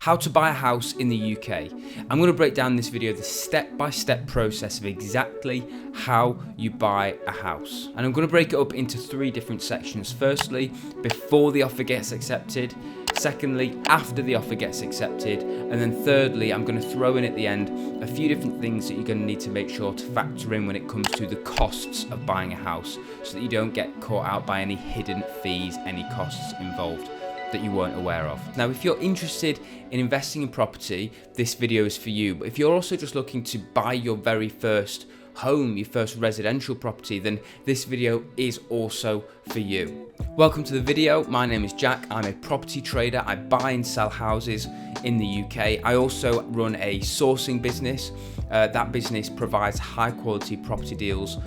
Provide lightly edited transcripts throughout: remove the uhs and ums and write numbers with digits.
how to buy a house in the UK. I'm going to break down in this video the step-by-step process of exactly how you buy a house. And I'm going to break it up into 3 different sections. Firstly, before the offer gets accepted. Secondly, after the offer gets accepted. And then thirdly, I'm going to throw in at the end a few different things that you're going to need to make sure to factor in when it comes to the costs of buying a house, so that you don't get caught out by any hidden fees, any costs involved that you weren't aware of. Now, if you're interested in investing in property, this video is for you. But if you're also just looking to buy your very first home, your first residential property, then this video is also for you. Welcome to the video. My name is Jack. I'm a property trader. I buy and sell houses in the UK. I also run a sourcing business. That business provides high quality property deals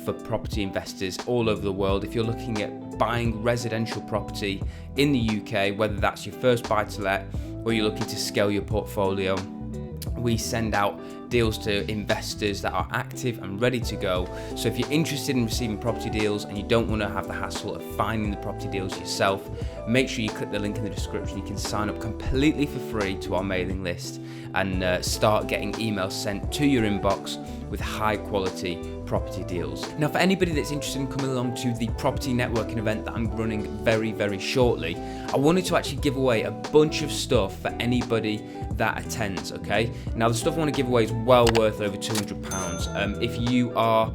for property investors all over the world. If you're looking at buying residential property in the UK, whether that's your first buy to let or you're looking to scale your portfolio, we send out deals to investors that are active and ready to go. So if you're interested in receiving property deals and you don't want to have the hassle of finding the property deals yourself, make sure you click the link in the description. You can sign up completely for free to our mailing list and start getting emails sent to your inbox with high quality property deals. Now, for anybody that's interested in coming along to the property networking event that I'm running very, very shortly, I wanted to actually give away a bunch of stuff for anybody that attends, okay? Now, the stuff I want to give away is well worth over £200. If you are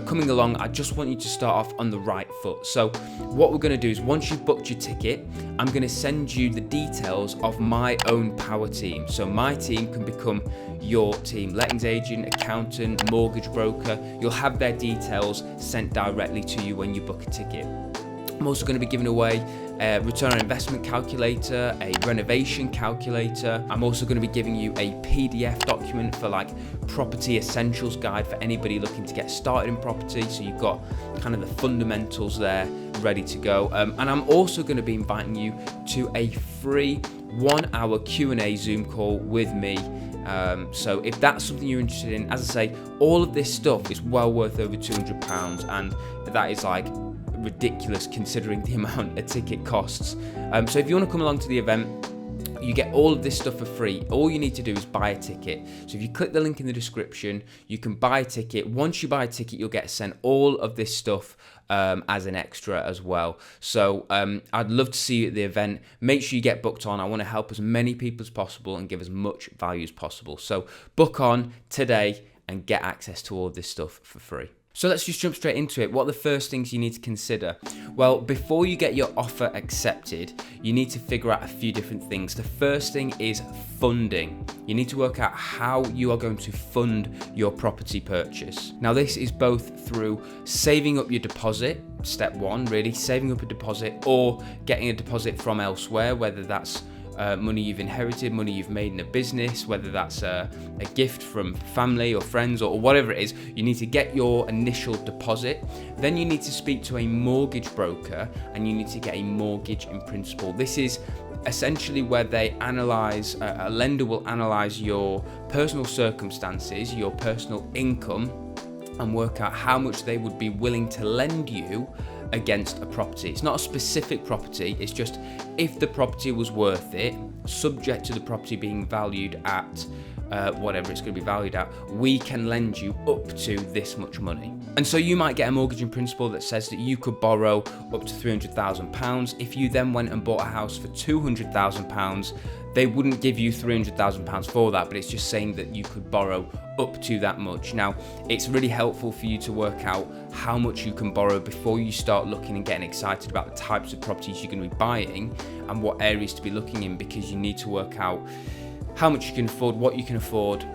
coming along, I just want you to start off on the right foot. So what we're going to do is, once you've booked your ticket, I'm going to send you the details of my own power team. So my team can become your team: lettings agent, accountant, mortgage broker. You'll have their details sent directly to you when you book a ticket. I'm also going to be giving away a return on investment calculator, a renovation calculator. I'm also going to be giving you a PDF document for like property essentials guide for anybody looking to get started in property. So you've got kind of the fundamentals there ready to go. And I'm also going to be inviting you to a free 1-hour Q&A Zoom call with me. So if that's something you're interested in, as I say, all of this stuff is well worth over £200, and that is like ridiculous considering the amount a ticket costs. So if you want to come along to the event, you get all of this stuff for free. All you need to do is buy a ticket. So if you click the link in the description, you can buy a ticket. Once you buy a ticket, you'll get sent all of this stuff as an extra as well. So I'd love to see you at the event. Make sure you get booked on. I want to help as many people as possible and give as much value as possible. So book on today and get access to all of this stuff for free. So let's just jump straight into it. What are the first things you need to consider? Well, before you get your offer accepted, you need to figure out a few different things. The first thing is funding. You need to work out how you are going to fund your property purchase. Now, this is both through saving up your deposit, step 1, really, saving up a deposit, or getting a deposit from elsewhere, whether that's money you've inherited, money you've made in a business, whether that's a gift from family or friends or whatever it is. You need to get your initial deposit. Then you need to speak to a mortgage broker and you need to get a mortgage in principle. This is essentially where they analyze, a lender will analyze your personal circumstances, your personal income, and work out how much they would be willing to lend you against a property. It's not a specific property, it's just if the property was worth it, subject to the property being valued at whatever it's going to be valued at, we can lend you up to this much money. And so you might get a mortgage in principle that says that you could borrow up to £300,000. If you then went and bought a house for £200,000, they wouldn't give you £300,000 for that, but it's just saying that you could borrow up to that much. Now, it's really helpful for you to work out how much you can borrow before you start looking and getting excited about the types of properties you're going to be buying and what areas to be looking in, because you need to work out how much you can afford, what you can afford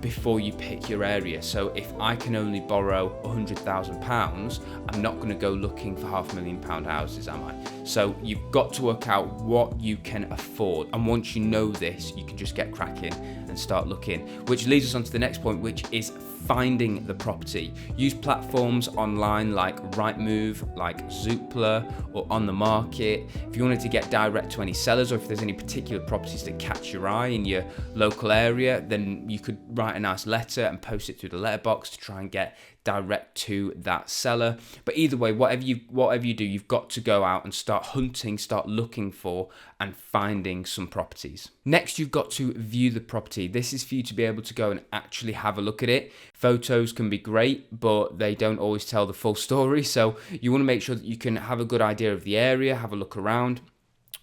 before you pick your area. So if I can only borrow £100,000, I'm not going to go looking for £500,000 houses, am I? So you've got to work out what you can afford. And once you know this, you can just get cracking and start looking, which leads us on to the next point, which is finding the property. Use platforms online like Rightmove, like Zoopla, or On the Market. If you wanted to get direct to any sellers, or if there's any particular properties that catch your eye and your local area, then you could write a nice letter and post it through the letterbox to try and get direct to that seller. But either way, whatever you do, you've got to go out and start hunting, start looking for and finding some properties. Next, you've got to view the property. This is for you to be able to go and actually have a look at it. Photos can be great, but they don't always tell the full story. So you want to make sure that you can have a good idea of the area, have a look around,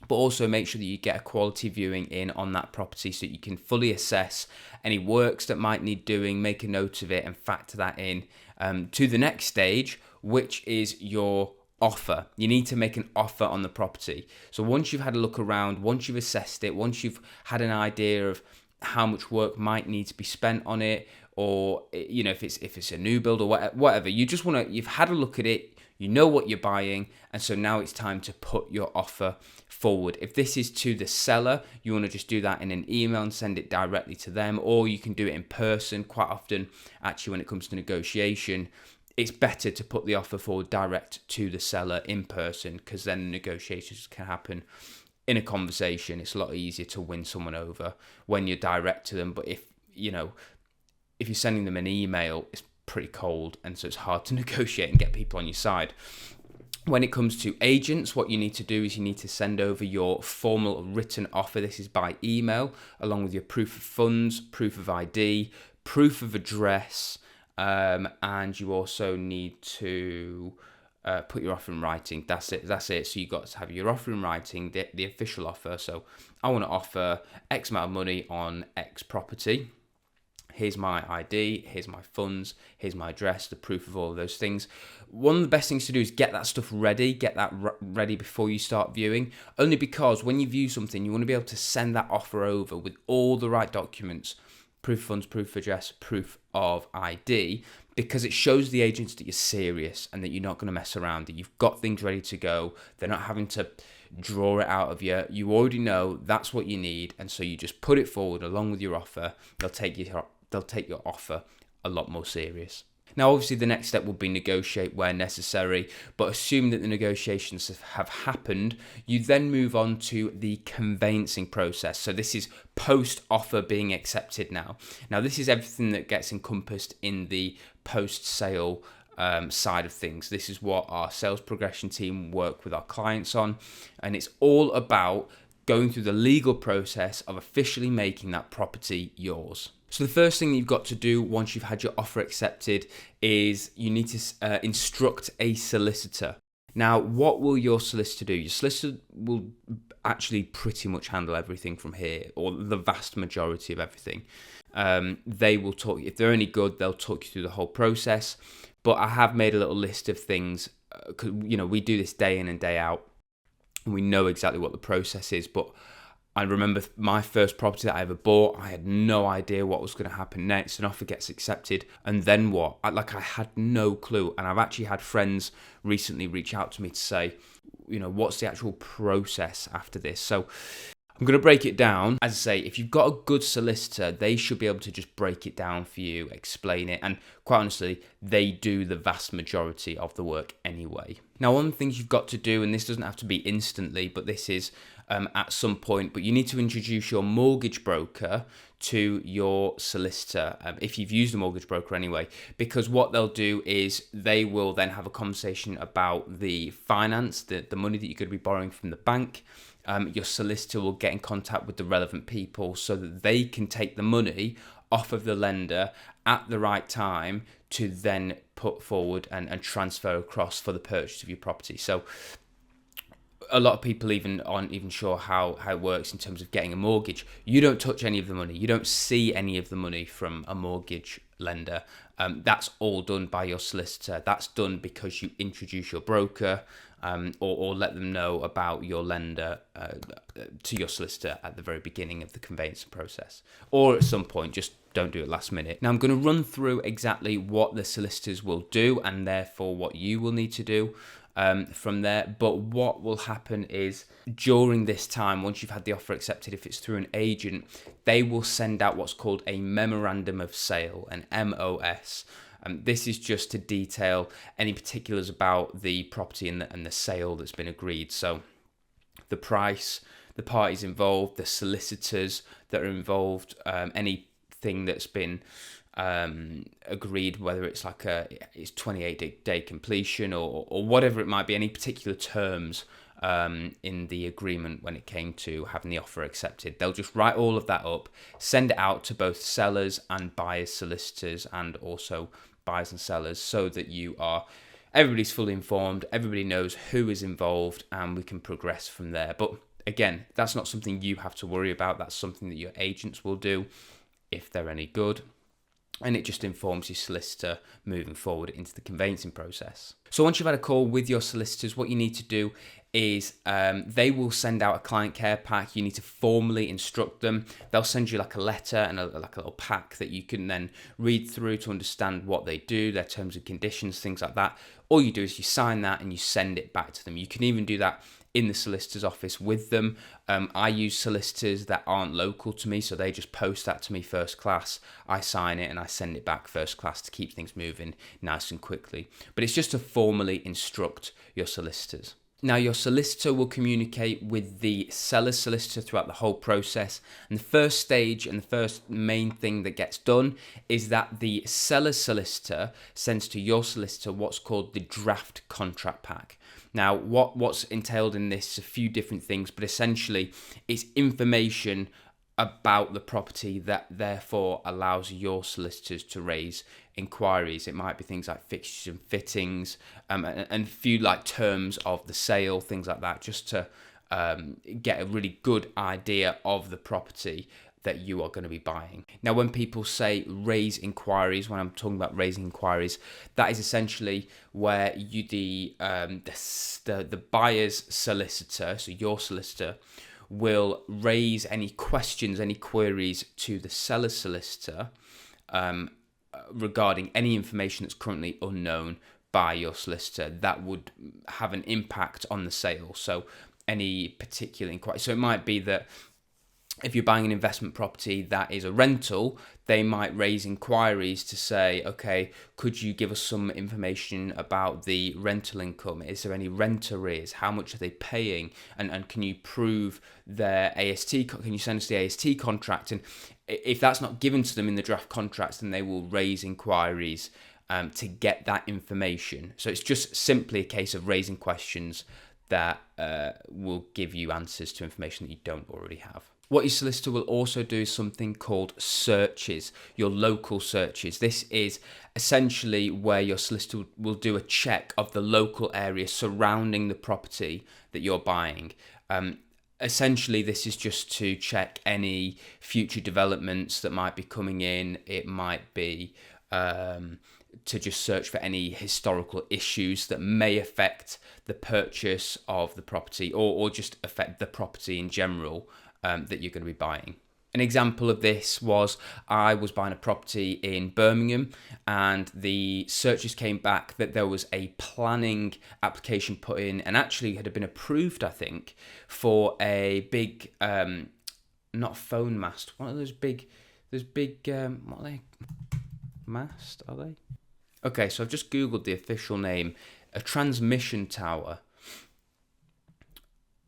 but also make sure that you get a quality viewing in on that property so that you can fully assess any works that might need doing, make a note of it and factor that in to the next stage, which is your offer. You need to make an offer on the property. So once you've had a look around, once you've assessed it, once you've had an idea of how much work might need to be spent on it, or if it's a new build or whatever, you've had a look at it, you know what you're buying, and so now it's time to put your offer forward. If this is to the seller, you want to just do that in an email and send it directly to them, or you can do it in person. Quite often, actually, when it comes to negotiation, it's better to put the offer forward direct to the seller in person, because then the negotiations can happen in a conversation. It's a lot easier to win someone over when you're direct to them. But if you're sending them an email, it's pretty cold, and so it's hard to negotiate and get people on your side. When it comes to agents, what you need to do is you need to send over your formal written offer. This is by email, along with your proof of funds, proof of ID, proof of address, and you also need to put your offer in writing. That's it. So you've got to have your offer in writing, the official offer. So I want to offer X amount of money on X property. Here's my ID, here's my funds, here's my address, the proof of all of those things. One of the best things to do is get that stuff ready, ready before you start viewing, only because when you view something, you want to be able to send that offer over with all the right documents, proof of funds, proof of address, proof of ID, because it shows the agents that you're serious and that you're not going to mess around, that you've got things ready to go. They're not having to draw it out of you. You already know that's what you need, and so you just put it forward along with your offer. They'll take your offer a lot more serious. Now, obviously, the next step will be negotiate where necessary, but assume that the negotiations have happened, you then move on to the conveyancing process. So this is post-offer being accepted now. Now, this is everything that gets encompassed in the post-sale side of things. This is what our sales progression team work with our clients on, and it's all about going through the legal process of officially making that property yours. So the first thing that you've got to do once you've had your offer accepted is you need to instruct a solicitor. Now, what will your solicitor do? Your solicitor will actually pretty much handle everything from here, or the vast majority of everything. They will talk, if they're any good, they'll talk you through the whole process. But I have made a little list of things, because we do this day in and day out, and we know exactly what the process is. But I remember my first property that I ever bought, I had no idea what was going to happen next. An offer gets accepted, and then what? I had no clue. And I've actually had friends recently reach out to me to say, what's the actual process after this? So I'm going to break it down. As I say, if you've got a good solicitor, they should be able to just break it down for you, explain it, and quite honestly, they do the vast majority of the work anyway. Now, one of the things you've got to do, and this doesn't have to be instantly, but this is at some point, but you need to introduce your mortgage broker to your solicitor, if you've used a mortgage broker anyway, because what they'll do is they will then have a conversation about the finance, the money that you're going to be borrowing from the bank. Your solicitor will get in contact with the relevant people so that they can take the money off of the lender at the right time to then put forward and transfer across for the purchase of your property. So a lot of people aren't even sure how it works in terms of getting a mortgage. You don't touch any of the money. You don't see any of the money from a mortgage lender. That's all done by your solicitor. That's done because you introduce your broker or let them know about your lender to your solicitor at the very beginning of the conveyancing process. Or at some point, just don't do it last minute. Now, I'm going to run through exactly what the solicitors will do and therefore what you will need to do from there. But what will happen is during this time, once you've had the offer accepted, if it's through an agent, they will send out what's called a memorandum of sale, an MOS. This is just to detail any particulars about the property and the sale that's been agreed. So the price, the parties involved, the solicitors that are involved, anything that's been agreed, whether it's like it's 28-day completion or whatever it might be, any particular terms in the agreement when it came to having the offer accepted. They'll just write all of that up, send it out to both sellers and buyers, solicitors, and also buyers and sellers, so that everybody's fully informed, everybody knows who is involved, and we can progress from there. But again, that's not something you have to worry about. That's something that your agents will do if they're any good. And it just informs your solicitor moving forward into the conveyancing process. So once you've had a call with your solicitors, what you need to do is they will send out a client care pack. You need to formally instruct them. They'll send you like a letter and like a little pack that you can then read through to understand what they do, their terms and conditions, things like that. All you do is you sign that and you send it back to them. You can even do that in the solicitor's office with them. I use solicitors that aren't local to me, so they just post that to me first class. I sign it and I send it back first class to keep things moving nice and quickly. But it's just to formally instruct your solicitors. Now, your solicitor will communicate with the seller's solicitor throughout the whole process. And the first stage and the first main thing that gets done is that the seller's solicitor sends to your solicitor what's called the draft contract pack. Now, what's entailed in this is a few different things, but essentially it's information about the property that therefore allows your solicitors to raise inquiries. It might be things like fixtures and fittings, and a few like terms of the sale, things like that, just to get a really good idea of the property that you are going to be buying. Now, when people say raise inquiries, when I'm talking about raising inquiries, that is essentially where the buyer's solicitor, so your solicitor, will raise any questions, any queries to the seller's solicitor regarding any information that's currently unknown by your solicitor that would have an impact on the sale. So any particular inquiry. So it might be that if you're buying an investment property that is a rental, they might raise inquiries to say, okay, could you give us some information about the rental income? Is there any rent arrears? How much are they paying? And can you prove their AST? Can you send us the AST contract? And if that's not given to them in the draft contracts, then they will raise inquiries to get that information. So it's just simply a case of raising questions that will give you answers to information that you don't already have. What your solicitor will also do is something called searches, your local searches. This is essentially where your solicitor will do a check of the local area surrounding the property that you're buying. Essentially, this is just to check any future developments that might be coming in. It might be to just search for any historical issues that may affect the purchase of the property or just affect the property in general that you're going to be buying. An example of this was I was buying a property in Birmingham, and the searches came back that there was a planning application put in and actually had been approved, I think, for a big, not phone mast, one of those big, what are they? Mast, are they? Okay, so I've just Googled the official name, a transmission tower.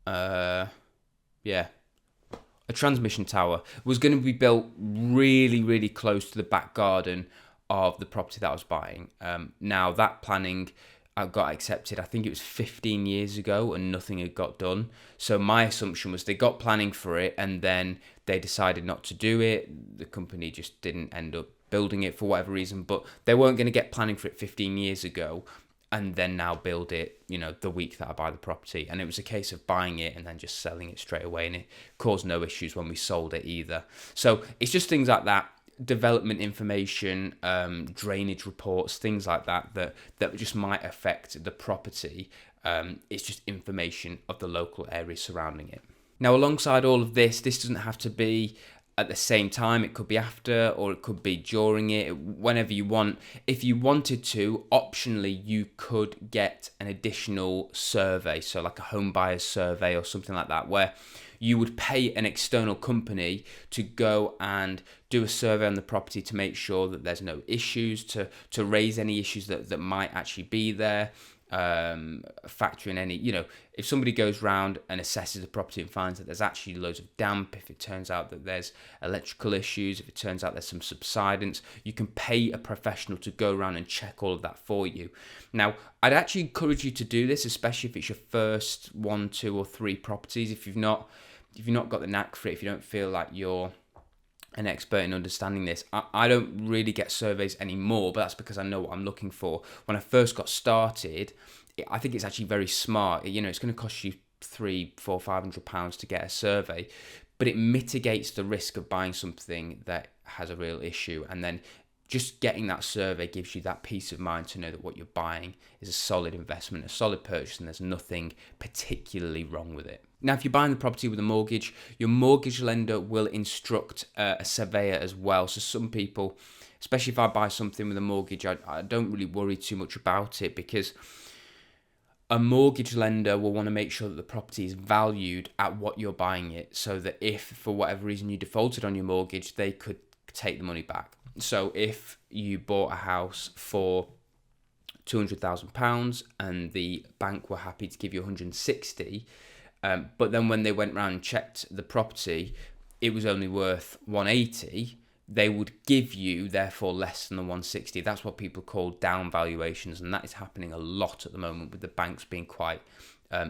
Yeah. A transmission tower was going to be built really, really close to the back garden of the property that I was buying. Now, that planning got accepted, I think it was 15 years ago, and nothing had got done. So my assumption was they got planning for it, and then they decided not to do it. The company just didn't end up building it for whatever reason, but they weren't going to get planning for it 15 years ago and then now build it, the week that I buy the property. And it was a case of buying it and then just selling it straight away, and it caused no issues when we sold it either. So it's just things like that, development information, drainage reports, things like that just might affect the property. It's just information of the local area surrounding it. Now, alongside all of this doesn't have to be at the same time. It could be after, or it could be during it, whenever you want. If you wanted to, optionally, you could get an additional survey, so like a home buyer's survey or something like that, where you would pay an external company to go and do a survey on the property to make sure that there's no issues, to raise any issues that might actually be there. factor in any, if somebody goes round and assesses the property and finds that there's actually loads of damp, if it turns out that there's electrical issues, if it turns out there's some subsidence, you can pay a professional to go around and check all of that for you. Now, I'd actually encourage you to do this, especially if it's your first 1, 2 or 3 properties. If you've not got the knack for it, if you don't feel like you're an expert in understanding this. I don't really get surveys anymore, but that's because I know what I'm looking for. When I first got started, I think it's actually very smart. It's going to cost you £300, £400, £500 to get a survey, but it mitigates the risk of buying something that has a real issue. And then just getting that survey gives you that peace of mind to know that what you're buying is a solid investment, a solid purchase, and there's nothing particularly wrong with it. Now, if you're buying the property with a mortgage, your mortgage lender will instruct a surveyor as well. So some people, especially if I buy something with a mortgage, I don't really worry too much about it, because a mortgage lender will want to make sure that the property is valued at what you're buying it, so that if for whatever reason you defaulted on your mortgage, they could take the money back. So if you bought a house for £200,000 and the bank were happy to give you 160, but then when they went round and checked the property, it was only worth 180, they would give you therefore less than the 160. That's what people call down valuations, and that is happening a lot at the moment, with the banks being quite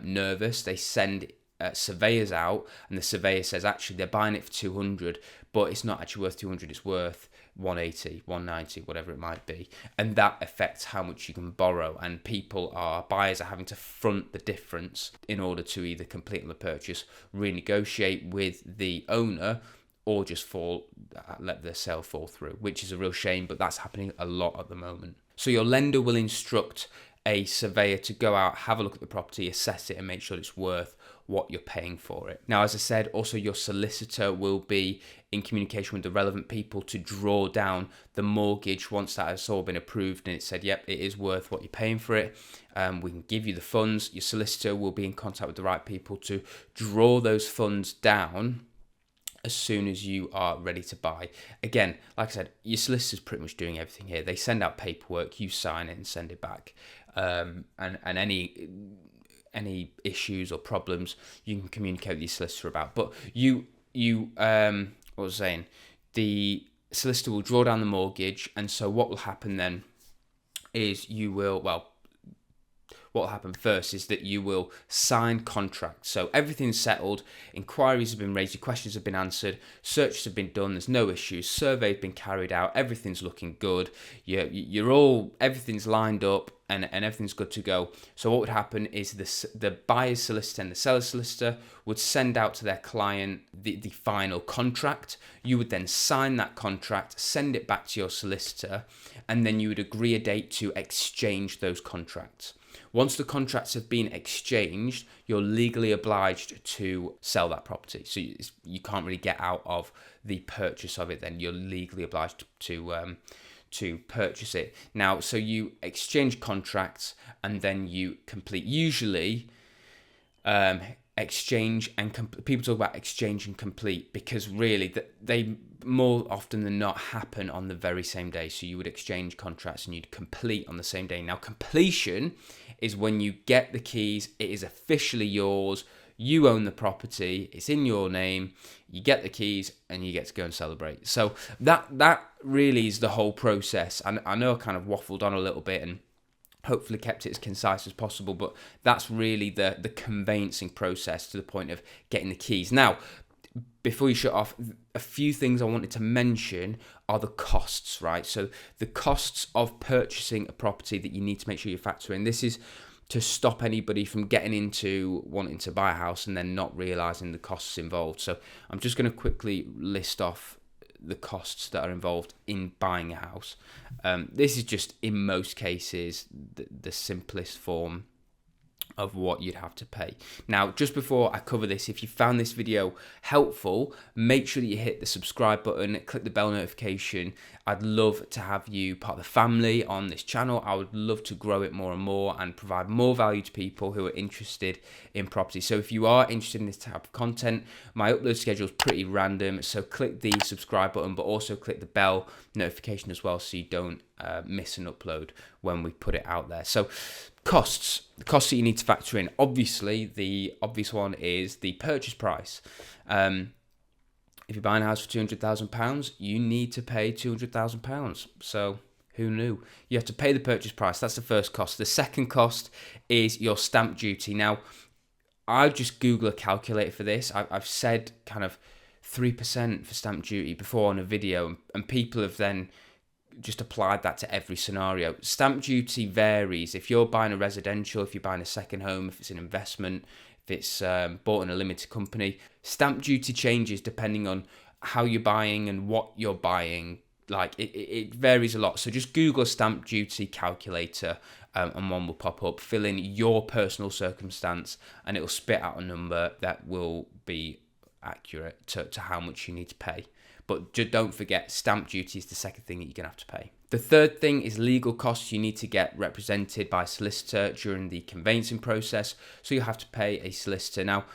nervous. They send surveyors out, and the surveyor says actually they're buying it for 200, but it's not actually worth 200, it's worth 180, 190, whatever it might be, and that affects how much you can borrow. And buyers are having to front the difference in order to either complete on the purchase, renegotiate with the owner, or just let the sale fall through, which is a real shame, but that's happening a lot at the moment. So your lender will instruct a surveyor to go out, have a look at the property, assess it, and make sure it's worth what you're paying for it. Now, as I said, also your solicitor will be in communication with the relevant people to draw down the mortgage once that has all been approved and it said, yep, it is worth what you're paying for it. We can give you the funds. Your solicitor will be in contact with the right people to draw those funds down as soon as you are ready to buy. Again, like I said, your solicitor's pretty much doing everything here. They send out paperwork, you sign it and send it back. And any issues or problems you can communicate with your solicitor about. But what was I saying? The solicitor will draw down the mortgage, and so what will happen then is what will happen first is that you will sign contracts. So everything's settled, inquiries have been raised, your questions have been answered, searches have been done, there's no issues, survey's been carried out, everything's looking good, everything's lined up and everything's good to go. So what would happen is the buyer's solicitor and the seller's solicitor would send out to their client the final contract. You would then sign that contract, send it back to your solicitor, and then you would agree a date to exchange those contracts. Once the contracts have been exchanged, you're legally obliged to sell that property. So you can't really get out of the purchase of it then. You're legally obliged to purchase it. Now, so you exchange contracts and then you complete. Usually, exchange and people talk about exchange and complete because really they more often than not happen on the very same day. So you would exchange contracts and you'd complete on the same day. Now, completion is when you get the keys, it is officially yours, you own the property, it's in your name, you get the keys and you get to go and celebrate. So that really is the whole process. And I know I kind of waffled on a little bit and hopefully kept it as concise as possible, but that's really the conveyancing process to the point of getting the keys. Now, before you shut off, a few things I wanted to mention are the costs, right? So the costs of purchasing a property that you need to make sure you factor in. This is to stop anybody from getting into wanting to buy a house and then not realising the costs involved. So I'm just going to quickly list off the costs that are involved in buying a house. This is just, in most cases, the simplest form of what you'd have to pay. Now, just before I cover this, if you found this video helpful, make sure that you hit the subscribe button, click the bell notification. I'd love to have you part of the family on this channel. I would love to grow it more and more and provide more value to people who are interested in property. So if you are interested in this type of content, my upload schedule is pretty random. So click the subscribe button, but also click the bell notification as well so you don't miss an upload when we put it out there. So costs, the costs that you need to factor in. Obviously, the obvious one is the purchase price. If you're buying a house for £200,000, you need to pay £200,000. So who knew? You have to pay the purchase price. That's the first cost. The second cost is your stamp duty. Now, I just Google a calculator for this. I've said kind of 3% for stamp duty before on a video, and people have then just applied that to every scenario. Stamp duty varies. If you're buying a residential, if you're buying a second home, if it's an investment, if it's bought in a limited company, stamp duty changes depending on how you're buying and what you're buying. Like it varies a lot. So just Google stamp duty calculator and one will pop up. Fill in your personal circumstance and it will spit out a number that will be accurate to how much you need to pay. But just don't forget, stamp duty is the second thing that you're going to have to pay. The third thing is legal costs. You need to get represented by a solicitor during the conveyancing process. So you have to pay a solicitor. Now,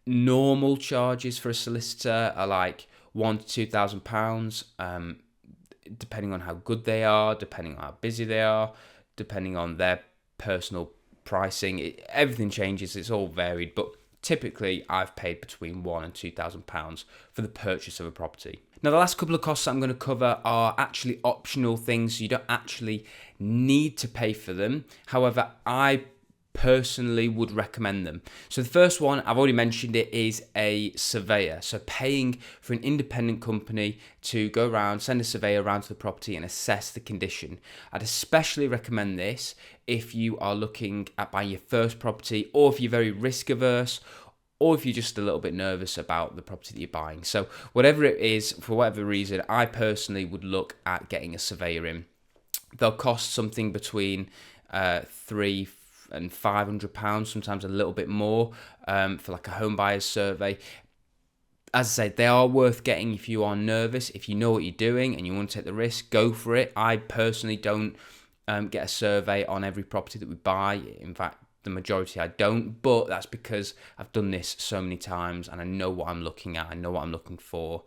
normal charges for a solicitor are like £1,000 to £2,000, depending on how good they are, depending on how busy they are, depending on their personal pricing. Everything changes. It's all varied, but typically I've paid between £1,000 and £2,000 for the purchase of a property. Now, the last couple of costs I'm going to cover are actually optional things, so you don't actually need to pay for them. However, I personally would recommend them. So the first one, I've already mentioned it, is a surveyor. So paying for an independent company to go around, send a surveyor around to the property and assess the condition. I'd especially recommend this if you are looking at buying your first property, or if you're very risk averse, or if you're just a little bit nervous about the property that you're buying. So whatever it is, for whatever reason, I personally would look at getting a surveyor in. They'll cost something between £300 and £500, sometimes a little bit more, for like a home buyer's survey. As I say, they are worth getting if you are nervous. If you know what you're doing and you want to take the risk, go for it. I personally don't get a survey on every property that we buy. In fact, the majority I don't, but that's because I've done this so many times and I know what I'm looking at. I know what I'm looking for.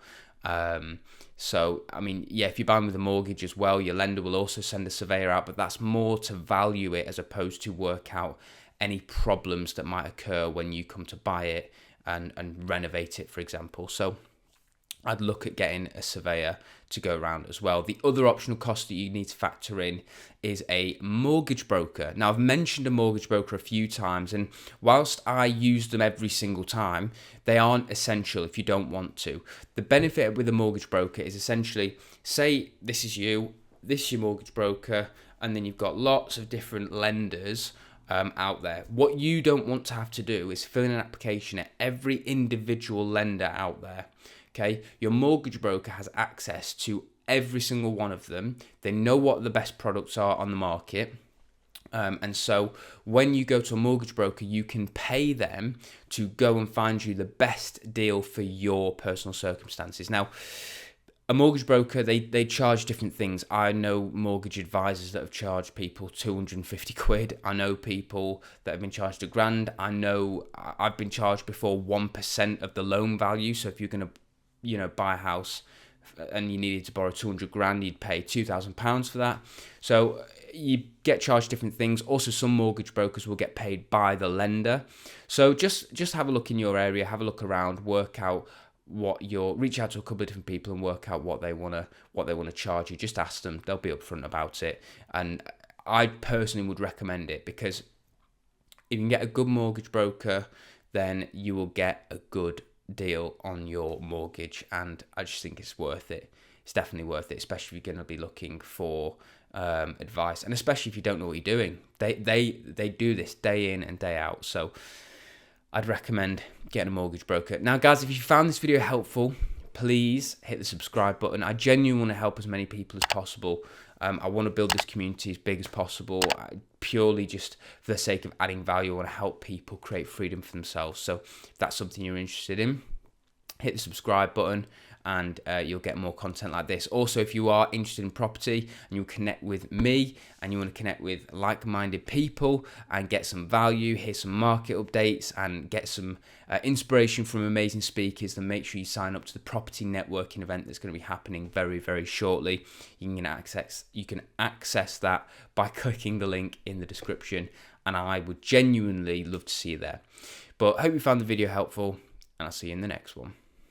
So, I mean, yeah, if you're buying with a mortgage as well, your lender will also send a surveyor out, but that's more to value it as opposed to work out any problems that might occur when you come to buy it and renovate it, for example. So I'd look at getting a surveyor to go around as well. The other optional cost that you need to factor in is a mortgage broker. Now, I've mentioned a mortgage broker a few times, and whilst I use them every single time, they aren't essential if you don't want to. The benefit with a mortgage broker is essentially, say this is you, this is your mortgage broker, and then you've got lots of different lenders out there. What you don't want to have to do is fill in an application at every individual lender out there. Okay, your mortgage broker has access to every single one of them. They know what the best products are on the market. And so when you go to a mortgage broker, you can pay them to go and find you the best deal for your personal circumstances. Now, a mortgage broker, they charge different things. I know mortgage advisors that have charged people 250 quid. I know people that have been charged £1,000. I know I've been charged before 1% of the loan value. So if you're going to buy a house and you needed to borrow 200 grand, you'd pay £2,000 for that. So you get charged different things. Also, some mortgage brokers will get paid by the lender. So just have a look in your area, have a look around, work out reach out to a couple of different people and work out what they want to charge you. Just ask them, they'll be upfront about it. And I personally would recommend it, because if you can get a good mortgage broker, then you will get a good deal on your mortgage, and I just think it's worth it. It's definitely worth it, especially if you're going to be looking for advice, and especially if you don't know what you're doing. They do this day in and day out, so I'd recommend getting a mortgage broker. Now, guys, if you found this video helpful, please hit the subscribe button. I genuinely want to help as many people as possible. I want to build this community as big as possible, purely just for the sake of adding value. I want to help people create freedom for themselves. So if that's something you're interested in, hit the subscribe button, and you'll get more content like this. Also, if you are interested in property and you'll connect with me and you want to connect with like-minded people and get some value, hear some market updates and get some inspiration from amazing speakers, then make sure you sign up to the property networking event that's going to be happening very, very shortly. You can access that by clicking the link in the description, and I would genuinely love to see you there. But I hope you found the video helpful, and I'll see you in the next one.